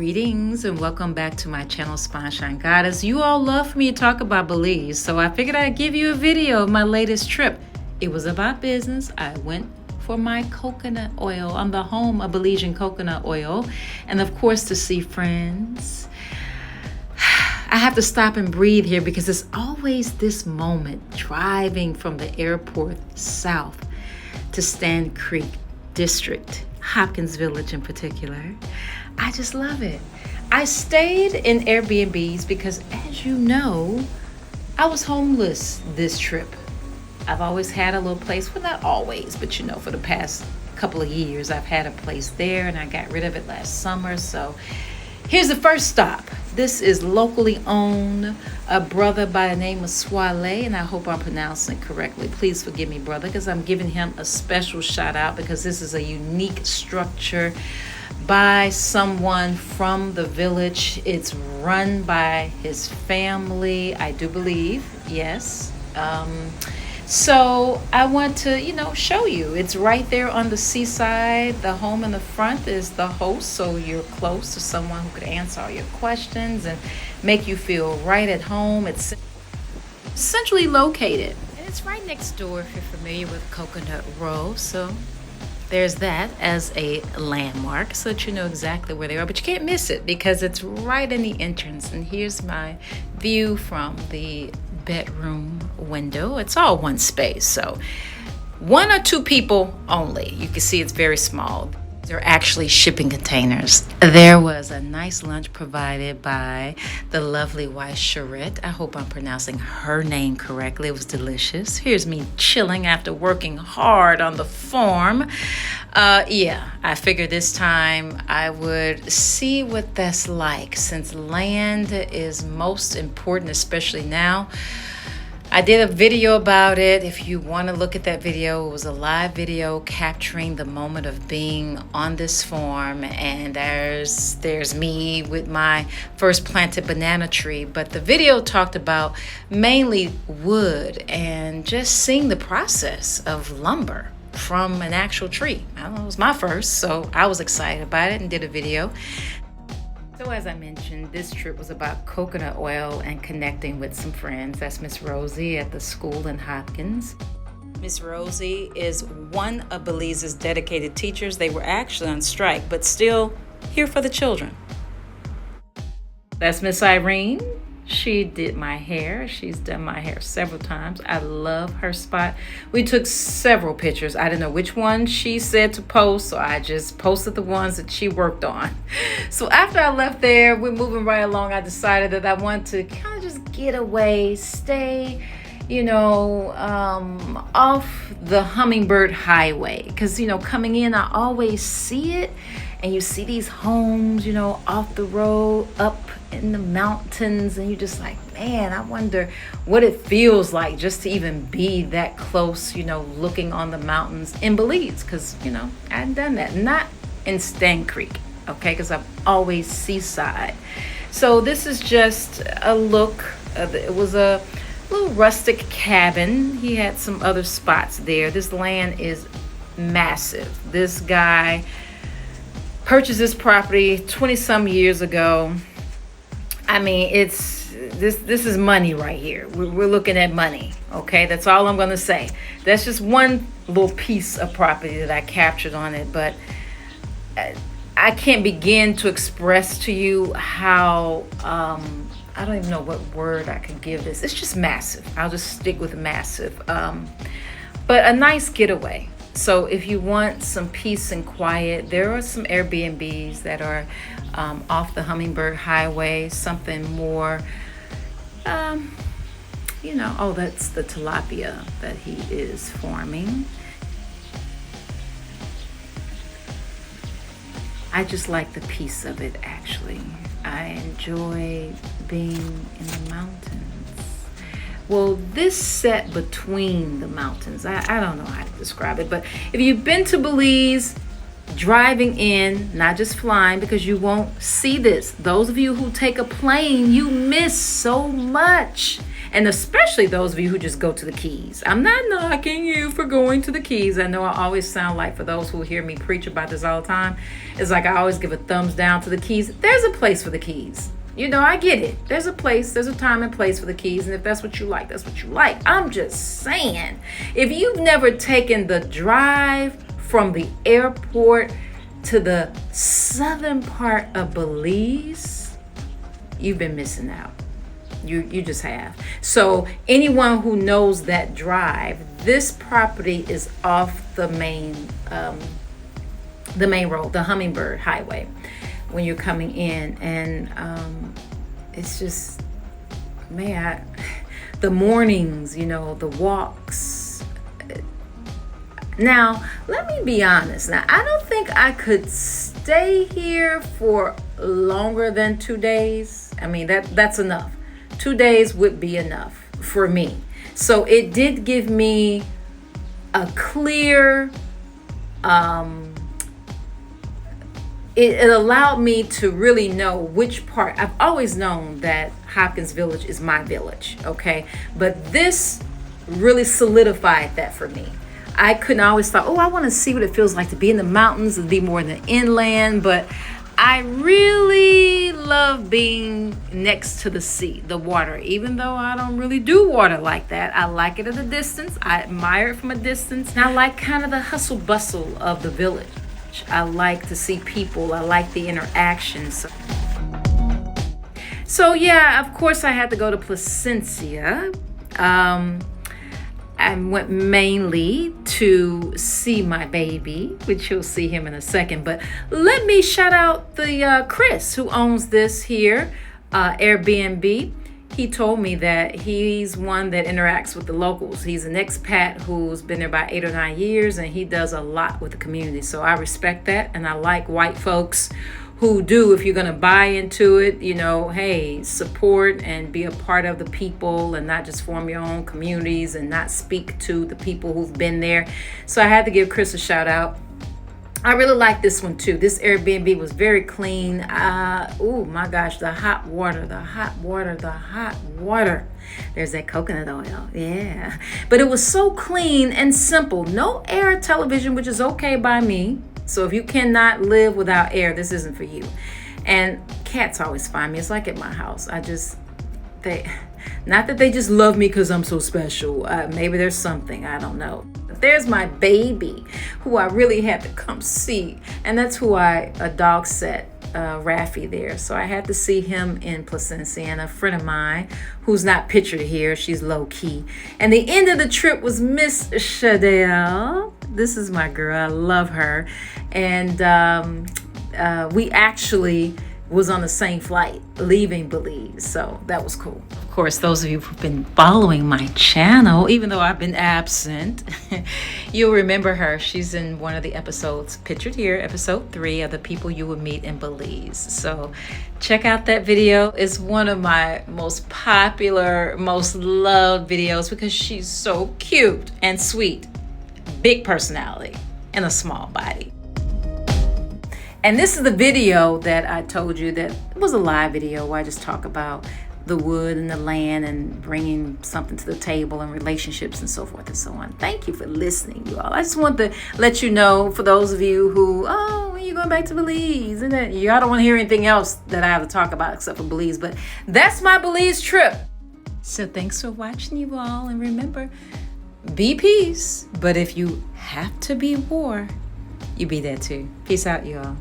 Greetings and welcome back to my channel, Sunshine Goddess. You all love for me to talk about Belize, so I figured I'd give you a video of my latest trip. It was about business. I went for my coconut oil. I'm the home of Belizean coconut oil, and of course to see friends. I have to stop and breathe here because it's always this moment driving from the airport south to Stand Creek District, Hopkins Village in particular. I just love it. I stayed in Airbnbs because, as you know, I was homeless this trip. I've always had a little place, well, not always, but you know, for the past couple of years, I've had a place there and I got rid of it last summer. So here's the first stop. This is locally owned, a brother by the name of Swale, and I hope I'm pronouncing it correctly. Please forgive me, brother, because I'm giving him a special shout out because this is a unique structure by someone from the village. It's run by his family, I do believe, yes. So I want to, show you. It's right there on the seaside. The home in the front is the host, so you're close to someone who could answer all your questions and make you feel right at home. It's centrally located, and it's right next door if you're familiar with Coconut Row. So there's that as a landmark so that you know exactly where they are, but you can't miss it because it's right in the entrance. And here's my view from the bedroom window. It's all one space, so one or two people only. You can see it's very small. They're actually shipping containers. There was a nice lunch provided by the lovely wife Charette. I hope I'm pronouncing her name correctly. It was delicious. Here's me chilling after working hard on the farm. I figured this time I would see what that's like, since land is most important, especially now. I did a video about it. If you want to look at that video, it was a live video capturing the moment of being on this farm, and there's me with my first planted banana tree. But the video talked about mainly wood and just seeing the process of lumber from an actual tree. I don't know, it was my first, so I was excited about it and did a video. So as I mentioned, this trip was about coconut oil and connecting with some friends. That's Miss Rosie at the school in Hopkins. Miss Rosie is one of Belize's dedicated teachers. They were actually on strike, but still here for the children. That's Miss Irene. She did my hair. She's done my hair several times. I love her spot. We took several pictures. I didn't know which one she said to post, so I just posted the ones that she worked on. So after I left there, we're moving right along. I decided that I want to kind of just get away, stay, off the Hummingbird Highway. Because, coming in, I always see it. And you see these homes, off the road, up in the mountains, and you're just like, man, I wonder what it feels like just to even be that close, looking on the mountains in Belize, because, I hadn't done that. Not in Stand Creek, okay, because I'm always seaside. So this is just a look. It was a little rustic cabin. He had some other spots there. This land is massive. This guy purchased this property 20 some years ago. I mean, this is money right here. We're looking at money, okay? That's all I'm gonna say. That's just one little piece of property that I captured on it, but I can't begin to express to you how, I don't even know what word I could give this. It's just massive. I'll just stick with massive. But a nice getaway. So if you want some peace and quiet, there are some Airbnbs that are off the Hummingbird Highway, something more, that's the tilapia that he is farming. I just like the peace of it, actually. I enjoy being in the mountains. Well, this set between the mountains, I don't know how to describe it, but if you've been to Belize, driving in, not just flying, because you won't see this. Those of you who take a plane, you miss so much. And especially those of you who just go to the Keys. I'm not knocking you for going to the Keys. I know I always sound like, for those who hear me preach about this all the time, it's like I always give a thumbs down to the Keys. There's a place for the Keys. You know, I get it. There's a place, there's a time and place for the Keys. And if that's what you like, that's what you like. I'm just saying, if you've never taken the drive from the airport to the southern part of Belize, you've been missing out. You just have. So anyone who knows that drive, this property is off the main road, the Hummingbird Highway, when you're coming in. And it's just, man, the mornings, you know, the walks. Now, let me be honest. Now, I don't think I could stay here for longer than 2 days. I mean, that's enough. 2 days would be enough for me. So it did give me a clear, it allowed me to really know which part. I've always known that Hopkins Village is my village, okay? But this really solidified that for me. I couldn't always thought, oh, I want to see what it feels like to be in the mountains and be more in the inland, but I really love being next to the sea, the water, even though I don't really do water like that. I like it at a distance. I admire it from a distance. And I like kind of the hustle bustle of the village. I like to see people. I like the interactions. So yeah, of course I had to go to Placencia. I went mainly to see my baby, which you'll see him in a second. But let me shout out the Chris, who owns this here, Airbnb. He told me that he's one that interacts with the locals. He's an expat who's been there about 8 or 9 years, and he does a lot with the community. So I respect that, and I like white folks who do. If you're going to buy into it, you know, hey, support and be a part of the people and not just form your own communities and not speak to the people who've been there. So I had to give Chris a shout out. I really like this one too. This Airbnb was very clean. Oh my gosh, the hot water. There's that coconut oil. Yeah. But it was so clean and simple. No air television, which is okay by me. So if you cannot live without air, this isn't for you. And cats always find me. It's like at my house. Not that they just love me because I'm so special. Maybe there's something, I don't know. But there's my baby, who I really had to come see. And that's who a dog set, Raffy there. So I had to see him in Placencia. And a friend of mine, who's not pictured here, she's low key. And the end of the trip was Miss Shadell. This is my girl. I love her. And we actually was on the same flight leaving Belize. So that was cool. Of course, those of you who've been following my channel, even though I've been absent, you'll remember her. She's in one of the episodes pictured here, episode 3 of the people you will meet in Belize. So check out that video. It's one of my most popular, most loved videos because she's so cute and sweet. Big personality and a small body. And this is the video that I told you that it was a live video where I just talk about the wood and the land and bringing something to the table and relationships and so forth and so on. Thank you for listening, you all. I just want to let you know, for those of you who, when you're going back to Belize, and that y'all don't want to hear anything else that I have to talk about except for Belize, but that's my Belize trip. So thanks for watching, you all, and remember, be peace, but if you have to be war, you be there too. Peace out, you all.